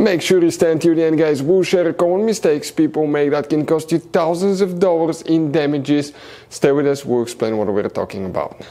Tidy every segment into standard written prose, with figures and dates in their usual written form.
Make sure you stand till the end, guys. We'll share common mistakes people make that can cost you thousands of dollars in damages. Stay with us, we'll explain what we're talking about.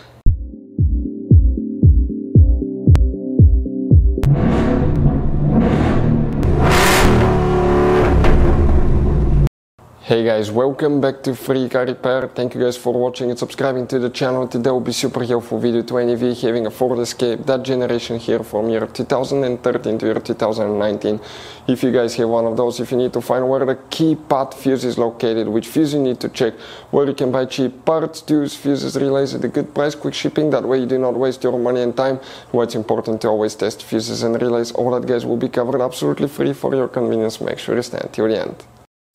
Hey guys, welcome back to Free Car Repair. Thank you guys for watching and subscribing to the channel. Today will be super helpful video to any of you having a Ford Escape, that generation here from year 2013 to year 2019. If you guys have one of those, if you need to find where the keypad fuse is located, which fuse you need to check, where you can buy cheap parts, tools, fuses, relays at a good price, quick shipping, that way you do not waste your money and time. What's important to always test fuses and relays, all that guys will be covered absolutely free for your convenience. Make sure you stand till the end.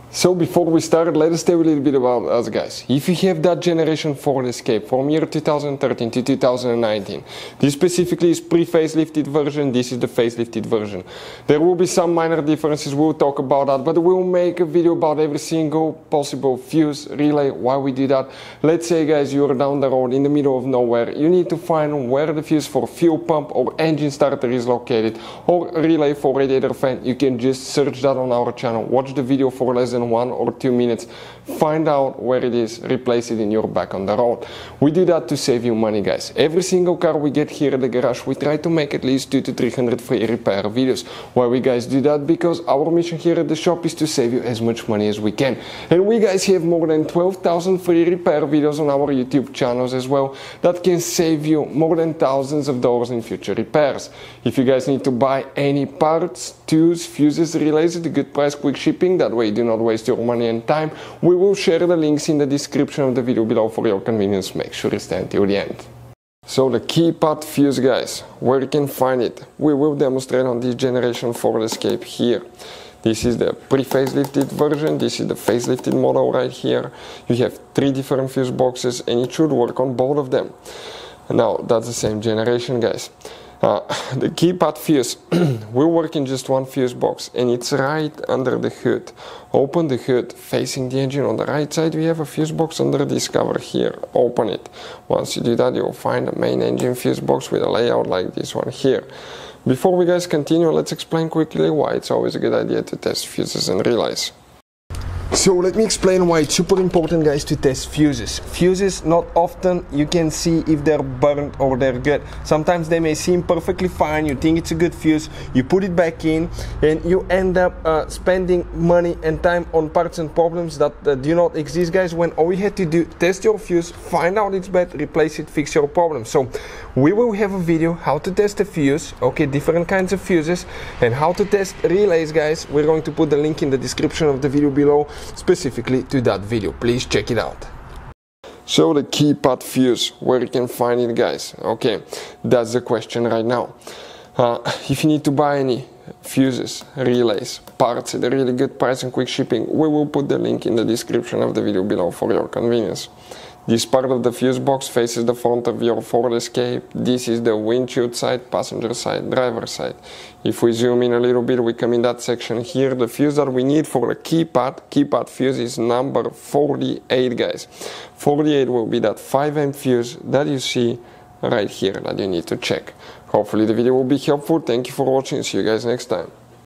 So before we start, let us tell you a little bit about us guys. If you have that generation Ford Escape from year 2013 to 2019, this specifically is pre-facelifted version, this is the facelifted version. There will be some minor differences, we'll talk about that, but we'll make a video about every single possible fuse, relay, why we do that. Let's say guys, you're down the road in the middle of nowhere, you need to find where the fuse for fuel pump or engine starter is located, or relay for radiator fan. You can just search that on our channel, watch the video for less than 1 or 2 minutes, find out where it is, replace it in your back on the road. We do that to save you money guys. Every single car we get here at the garage, we try to make at least 200 to 300 free repair videos. Why we guys do that? Because our mission here at the shop is to save you as much money as we can. And we guys have more than 12,000 free repair videos on our YouTube channels as well that can save you more than thousands of dollars in future repairs. If you guys need to buy any parts, tools, fuses, relays at a good price, quick shipping, that way you do not waste your money and time, we will share the links in the description of the video below for your convenience. Make sure you stand till the end. So the keypad fuse guys, where you can find it, we will demonstrate on this generation Ford Escape here. This is the pre-facelifted version, this is the facelifted model right here. You have 3 different fuse boxes and it should work on both of them. Now that's the same generation guys. The keypad fuse will work in just one fuse box and it's right under the hood. Open the hood facing the engine on the right side, we have a fuse box under this cover here. Open it. Once you do that, you'll find the main engine fuse box with a layout like this one here. Before we guys continue, let's explain quickly why it's always a good idea to test fuses and relays. So let me explain why it's super important guys to test fuses. Fuses, not often you can see if they're burnt or they're good. Sometimes they may seem perfectly fine, you think it's a good fuse, you put it back in and you end up spending money and time on parts and problems that do not exist guys, when all you had to do, test your fuse, find out it's bad, replace it, fix your problem. So we will have a video how to test a fuse, okay, different kinds of fuses, and how to test relays guys. We're going to put the link in the description of the video below specifically to that video. Please check it out. So the keypad fuse, where you can find it guys. Okay, that's the question right now. If you need to buy any fuses, relays, parts at a really good price and quick shipping, we will put the link in the description of the video below for your convenience. This part of the fuse box faces the front of your Ford Escape. This is the windshield side, passenger side, driver side. If we zoom in a little bit, we come in that section here. The fuse that we need for the keypad fuse is number 48 guys. 48 will be that 5 amp fuse that you see right here that you need to check. Hopefully the video will be helpful. Thank you for watching. See you guys next time.